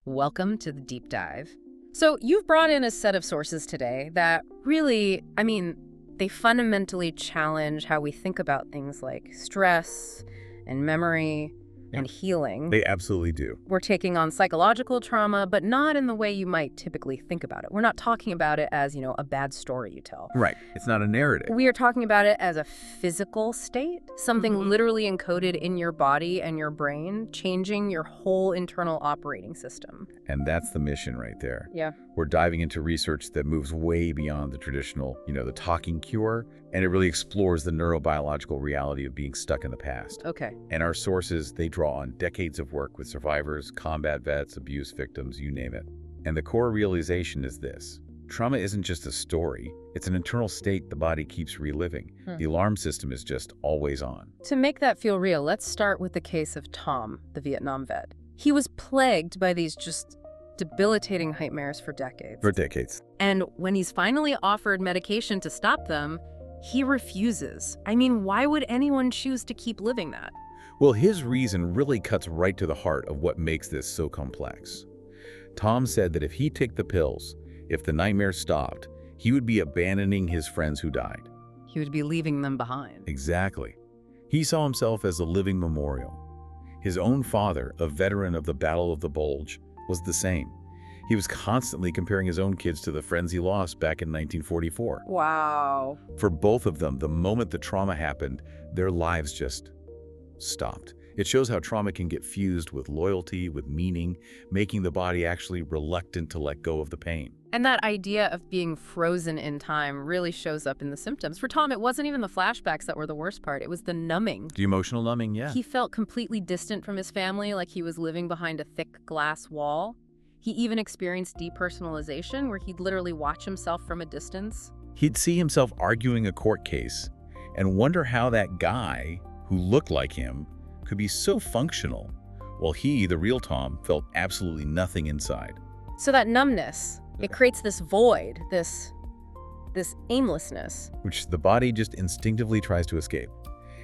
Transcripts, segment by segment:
Welcome to the deep dive. So you've brought in a set of sources today that really, they fundamentally challenge how we think about things like stress and memory and healing. They absolutely do. We're taking on psychological trauma, but not in the way you might typically think about it. We're not talking about it as, a bad story you tell. Right. It's not a narrative. We are talking about it as a physical state, something literally encoded in your body and your brain, changing your whole internal operating system. And that's the mission right there. Yeah. We're diving into research that moves way beyond the traditional, the talking cure, and it really explores the neurobiological reality of being stuck in the past. Okay. And our sources, they draw on decades of work with survivors, combat vets, abuse victims, you name it. And the core realization is this. Trauma isn't just a story. It's an internal state the body keeps reliving. The alarm system is just always on. To make that feel real, let's start with the case of Tom, the Vietnam vet. He was plagued by these just debilitating nightmares for decades. And when he's finally offered medication to stop them, he refuses. Why would anyone choose to keep living that? Well, his reason really cuts right to the heart of what makes this so complex. Tom said that if he took the pills, if the nightmare stopped, he would be abandoning his friends who died. He would be leaving them behind. Exactly. He saw himself as a living memorial. His own father, a veteran of the Battle of the Bulge, was the same. He was constantly comparing his own kids to the friends he lost back in 1944. Wow. For both of them, the moment the trauma happened, their lives just stopped. It shows how trauma can get fused with loyalty, with meaning, making the body actually reluctant to let go of the pain. And that idea of being frozen in time really shows up in the symptoms. For Tom, it wasn't even the flashbacks that were the worst part. It was the numbing. The emotional numbing, yeah. He felt completely distant from his family, like he was living behind a thick glass wall. He even experienced depersonalization, where he'd literally watch himself from a distance. He'd see himself arguing a court case and wonder how that guy, who looked like him, could be so functional, while he, the real Tom, felt absolutely nothing inside. So that numbness, it creates this void, this aimlessness. Which the body just instinctively tries to escape.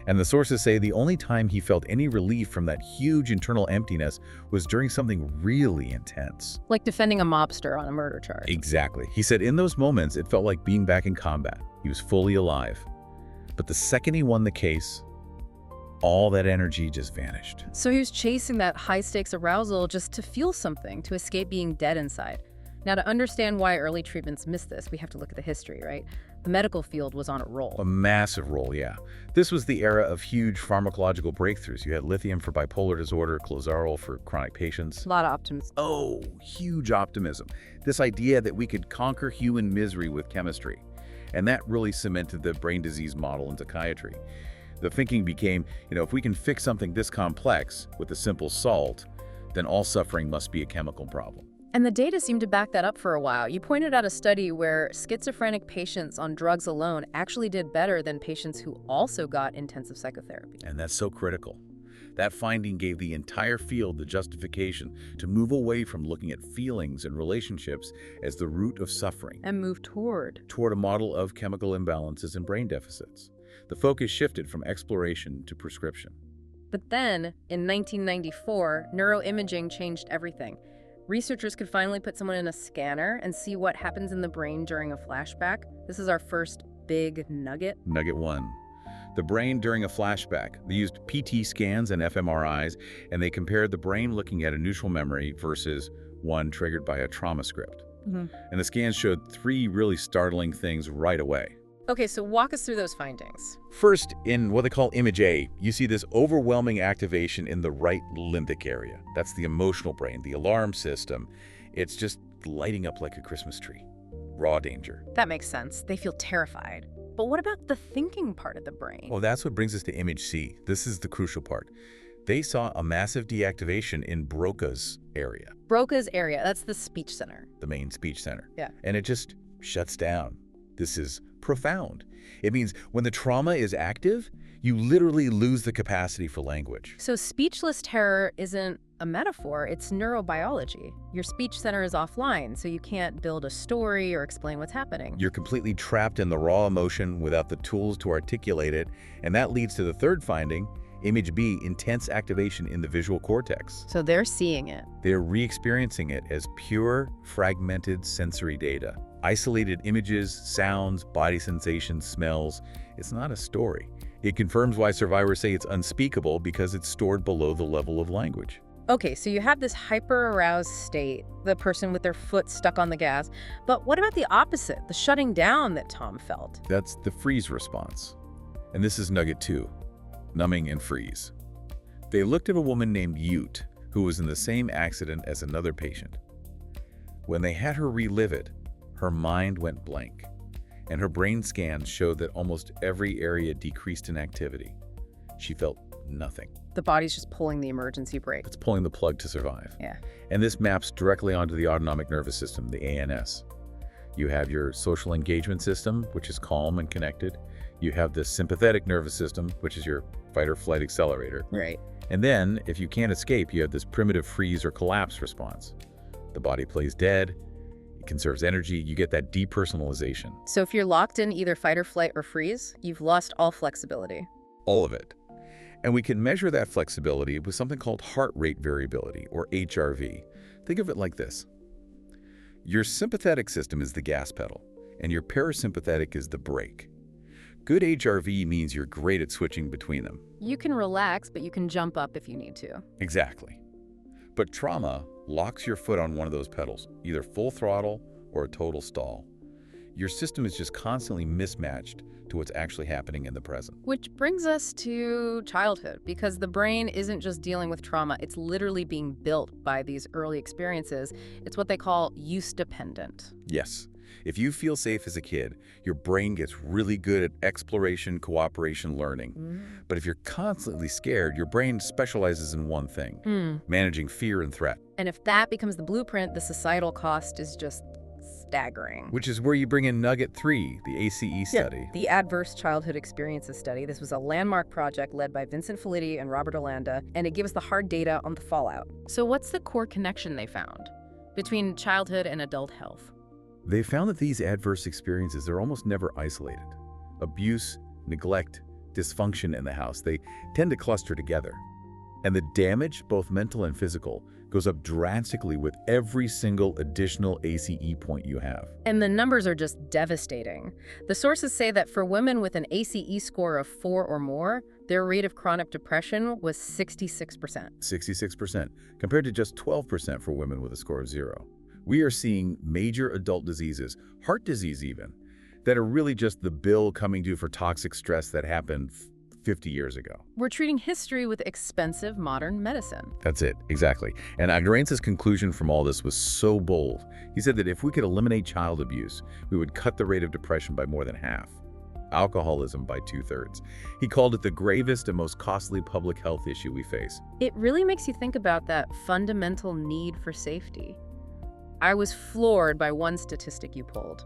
And the sources say the only time he felt any relief from that huge internal emptiness was during something really intense. Like defending a mobster on a murder charge. Exactly. He said in those moments, it felt like being back in combat. He was fully alive. But the second he won the case, all that energy just vanished. So he was chasing that high-stakes arousal just to feel something, to escape being dead inside. Now, to understand why early treatments missed this, we have to look at the history, right? The medical field was on a roll. A massive roll, yeah. This was the era of huge pharmacological breakthroughs. You had lithium for bipolar disorder, clozaril for chronic patients. A lot of optimism. Oh, huge optimism. This idea that we could conquer human misery with chemistry. And that really cemented the brain disease model in psychiatry. The thinking became, if we can fix something this complex with a simple salt, then all suffering must be a chemical problem. And the data seemed to back that up for a while. You pointed out a study where schizophrenic patients on drugs alone actually did better than patients who also got intensive psychotherapy. And that's so critical. That finding gave the entire field the justification to move away from looking at feelings and relationships as the root of suffering. And move toward a model of chemical imbalances and brain deficits. The focus shifted from exploration to prescription. But then, in 1994, neuroimaging changed everything. Researchers could finally put someone in a scanner and see what happens in the brain during a flashback. This is our first big nugget. Nugget 1. The brain during a flashback. They used PT scans and fMRIs, and they compared the brain looking at a neutral memory versus one triggered by a trauma script. And the scans showed 3 really startling things right away. Okay, so walk us through those findings. First, in what they call image A, you see this overwhelming activation in the right limbic area. That's the emotional brain, the alarm system. It's just lighting up like a Christmas tree. Raw danger. That makes sense. They feel terrified. But what about the thinking part of the brain? Well, that's what brings us to image C. This is the crucial part. They saw a massive deactivation in Broca's area. Broca's area, that's the speech center. The main speech center. Yeah. And it just shuts down. This is profound. It means when the trauma is active, you literally lose the capacity for language. So speechless terror isn't a metaphor, it's neurobiology. Your speech center is offline, so you can't build a story or explain what's happening. You're completely trapped in the raw emotion without the tools to articulate it, and that leads to the third finding. Image B, intense activation in the visual cortex. So they're seeing it. They're re-experiencing it as pure, fragmented sensory data. Isolated images, sounds, body sensations, smells. It's not a story. It confirms why survivors say it's unspeakable because it's stored below the level of language. Okay, so you have this hyper-aroused state, the person with their foot stuck on the gas. But what about the opposite, the shutting down that Tom felt? That's the freeze response. And this is nugget 2, numbing and freeze. They looked at a woman named Ute, who was in the same accident as another patient. When they had her relive it, her mind went blank, and her brain scans showed that almost every area decreased in activity. She felt nothing. The body's just pulling the emergency brake. It's pulling the plug to survive. Yeah. And this maps directly onto the autonomic nervous system, the ANS. You have your social engagement system, which is calm and connected. You have the sympathetic nervous system, which is your fight or flight accelerator. Right. And then, if you can't escape, you have this primitive freeze or collapse response. The body plays dead, it conserves energy, you get that depersonalization. So if you're locked in either fight or flight or freeze, you've lost all flexibility. All of it. And we can measure that flexibility with something called heart rate variability, or HRV. Think of it like this. Your sympathetic system is the gas pedal, and your parasympathetic is the brake. Good HRV means you're great at switching between them. You can relax, but you can jump up if you need to. Exactly. But trauma locks your foot on one of those pedals, either full throttle or a total stall. Your system is just constantly mismatched to what's actually happening in the present. Which brings us to childhood, because the brain isn't just dealing with trauma, it's literally being built by these early experiences. It's what they call use-dependent. Yes. If you feel safe as a kid, your brain gets really good at exploration, cooperation, learning. But if you're constantly scared, your brain specializes in one thing, managing fear and threat. And if that becomes the blueprint, the societal cost is just staggering. Which is where you bring in nugget 3, the ACE study. Yeah, the Adverse Childhood Experiences Study. This was a landmark project led by Vincent Felitti and Robert Orlando, and it gives the hard data on the fallout. So what's the core connection they found between childhood and adult health? They found that these adverse experiences are almost never isolated. Abuse, neglect, dysfunction in the house, they tend to cluster together. And the damage, both mental and physical, goes up drastically with every single additional ACE point you have. And the numbers are just devastating. The sources say that for women with an ACE score of 4 or more, their rate of chronic depression was 66%. 66%, compared to just 12% for women with a score of 0. We are seeing major adult diseases, heart disease even, that are really just the bill coming due for toxic stress that happened 50 years ago. We're treating history with expensive modern medicine. That's it, exactly. And Agnerance's conclusion from all this was so bold. He said that if we could eliminate child abuse, we would cut the rate of depression by more than half, alcoholism by 2/3. He called it the gravest and most costly public health issue we face. It really makes you think about that fundamental need for safety. I was floored by one statistic you pulled.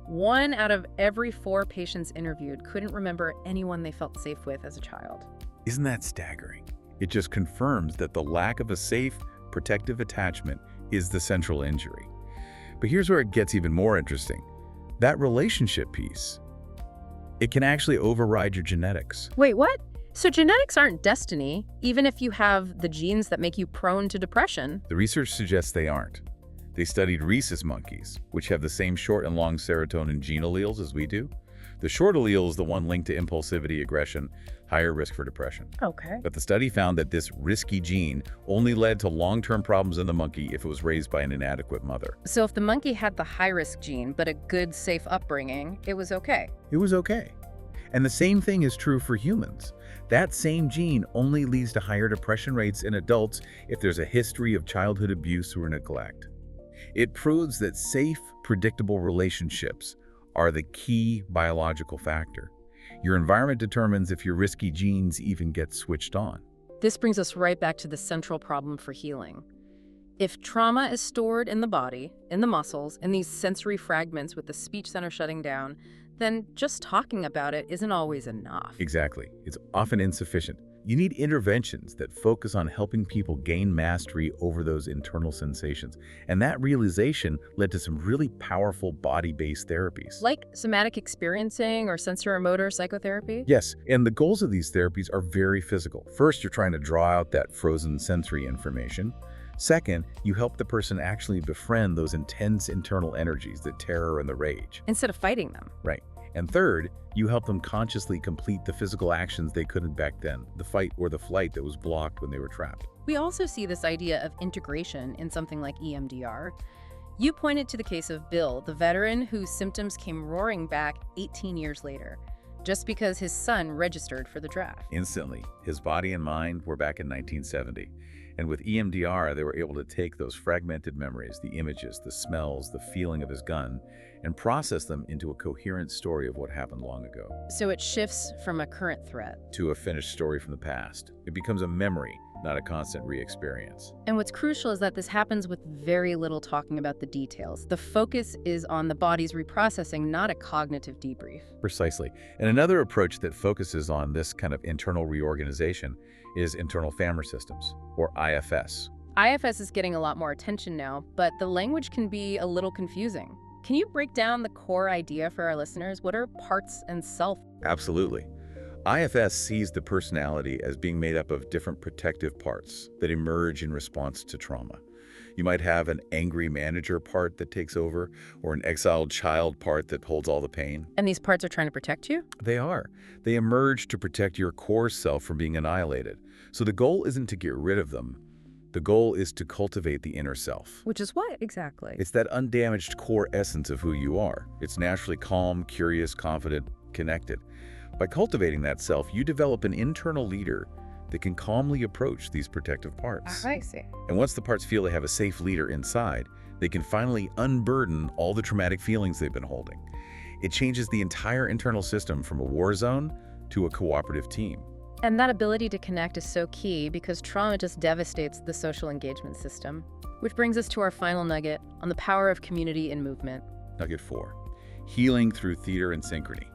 1 out of every 4 patients interviewed couldn't remember anyone they felt safe with as a child. Isn't that staggering? It just confirms that the lack of a safe, protective attachment is the central injury. But here's where it gets even more interesting. That relationship piece, it can actually override your genetics. Wait, what? So genetics aren't destiny, even if you have the genes that make you prone to depression? The research suggests they aren't. They studied rhesus monkeys, which have the same short and long serotonin gene alleles as we do. The short allele is the one linked to impulsivity, aggression, higher risk for depression. Okay. But the study found that this risky gene only led to long-term problems in the monkey if it was raised by an inadequate mother. So if the monkey had the high-risk gene, but a good, safe upbringing, it was okay? It was okay. And the same thing is true for humans. That same gene only leads to higher depression rates in adults if there's a history of childhood abuse or neglect. It proves that safe, predictable relationships are the key biological factor. Your environment determines if your risky genes even get switched on. This brings us right back to the central problem for healing. If trauma is stored in the body, in the muscles, in these sensory fragments with the speech center shutting down, then just talking about it isn't always enough. Exactly. It's often insufficient. You need interventions that focus on helping people gain mastery over those internal sensations. And that realization led to some really powerful body-based therapies. Like somatic experiencing or sensorimotor psychotherapy? Yes, and the goals of these therapies are very physical. First, you're trying to draw out that frozen sensory information. Second, you help the person actually befriend those intense internal energies, the terror and the rage. Instead of fighting them. Right. And third, you help them consciously complete the physical actions they couldn't back then, the fight or the flight that was blocked when they were trapped. We also see this idea of integration in something like EMDR. You pointed to the case of Bill, the veteran whose symptoms came roaring back 18 years later, just because his son registered for the draft. Instantly, his body and mind were back in 1970. And with EMDR, they were able to take those fragmented memories, the images, the smells, the feeling of his gun, and process them into a coherent story of what happened long ago. So it shifts from a current threat to a finished story from the past. It becomes a memory, not a constant re-experience. And what's crucial is that this happens with very little talking about the details. The focus is on the body's reprocessing, not a cognitive debrief. Precisely. And another approach that focuses on this kind of internal reorganization is internal family systems, or IFS. IFS is getting a lot more attention now, but the language can be a little confusing. Can you break down the core idea for our listeners? What are parts and self? Absolutely. IFS sees the personality as being made up of different protective parts that emerge in response to trauma. You might have an angry manager part that takes over, or an exiled child part that holds all the pain. And these parts are trying to protect you? They are. They emerge to protect your core self from being annihilated. So the goal isn't to get rid of them. The goal is to cultivate the inner self. Which is what exactly? It's that undamaged core essence of who you are. It's naturally calm, curious, confident, connected. By cultivating that self, you develop an internal leader that can calmly approach these protective parts. I see. And once the parts feel they have a safe leader inside, they can finally unburden all the traumatic feelings they've been holding. It changes the entire internal system from a war zone to a cooperative team. And that ability to connect is so key because trauma just devastates the social engagement system. Which brings us to our final nugget on the power of community and movement. Nugget 4, healing through theater and synchrony.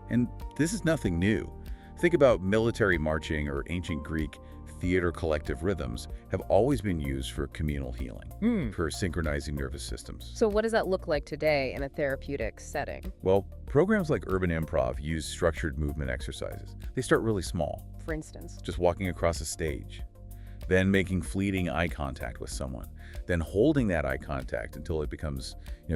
And this is nothing new. Think about military marching or ancient Greek theater collective rhythms have always been used for communal healing, for synchronizing nervous systems. So what does that look like today in a therapeutic setting? Well, programs like Urban Improv use structured movement exercises. They start really small. For instance? Just walking across a stage, then making fleeting eye contact with someone, then holding that eye contact until it becomes,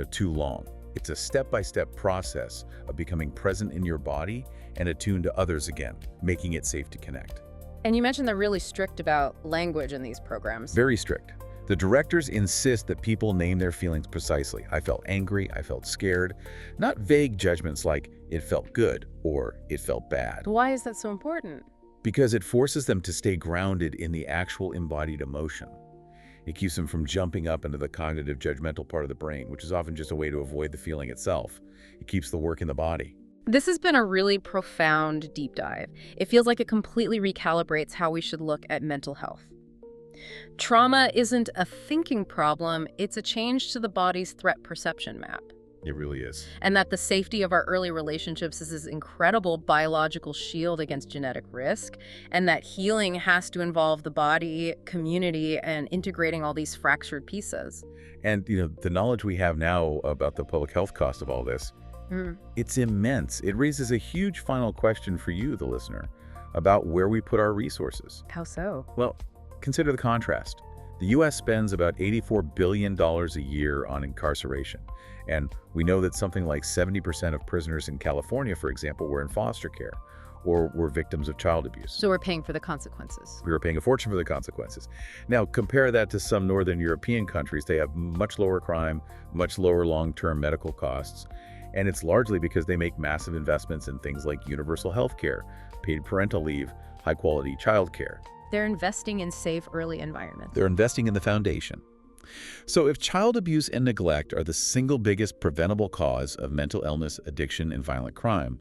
too long. It's a step-by-step process of becoming present in your body and attuned to others again, making it safe to connect. And you mentioned they're really strict about language in these programs. Very strict. The directors insist that people name their feelings precisely. I felt angry, I felt scared. Not vague judgments like, it felt good or it felt bad. Why is that so important? Because it forces them to stay grounded in the actual embodied emotion. It keeps them from jumping up into the cognitive judgmental part of the brain, which is often just a way to avoid the feeling itself. It keeps the work in the body. This has been a really profound deep dive. It feels like it completely recalibrates how we should look at mental health. Trauma isn't a thinking problem, it's a change to the body's threat perception map. It really is. And that the safety of our early relationships is this incredible biological shield against genetic risk, and that healing has to involve the body, community, and integrating all these fractured pieces. And, the knowledge we have now about the public health cost of all this, it's immense. It raises a huge final question for you, the listener, about where we put our resources. How so? Well, consider the contrast. The U.S. spends about $84 billion a year on incarceration. And we know that something like 70% of prisoners in California, for example, were in foster care or were victims of child abuse. So we're paying for the consequences. We were paying a fortune for the consequences. Now, compare that to some Northern European countries. They have much lower crime, much lower long-term medical costs. And it's largely because they make massive investments in things like universal health care, paid parental leave, high-quality childcare. They're investing in safe early environments. They're investing in the foundation. So if child abuse and neglect are the single biggest preventable cause of mental illness, addiction, and violent crime,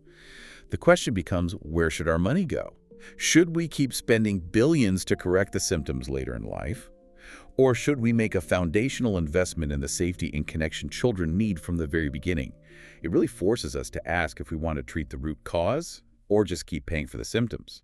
the question becomes, where should our money go? Should we keep spending billions to correct the symptoms later in life? Or should we make a foundational investment in the safety and connection children need from the very beginning? It really forces us to ask if we want to treat the root cause or just keep paying for the symptoms.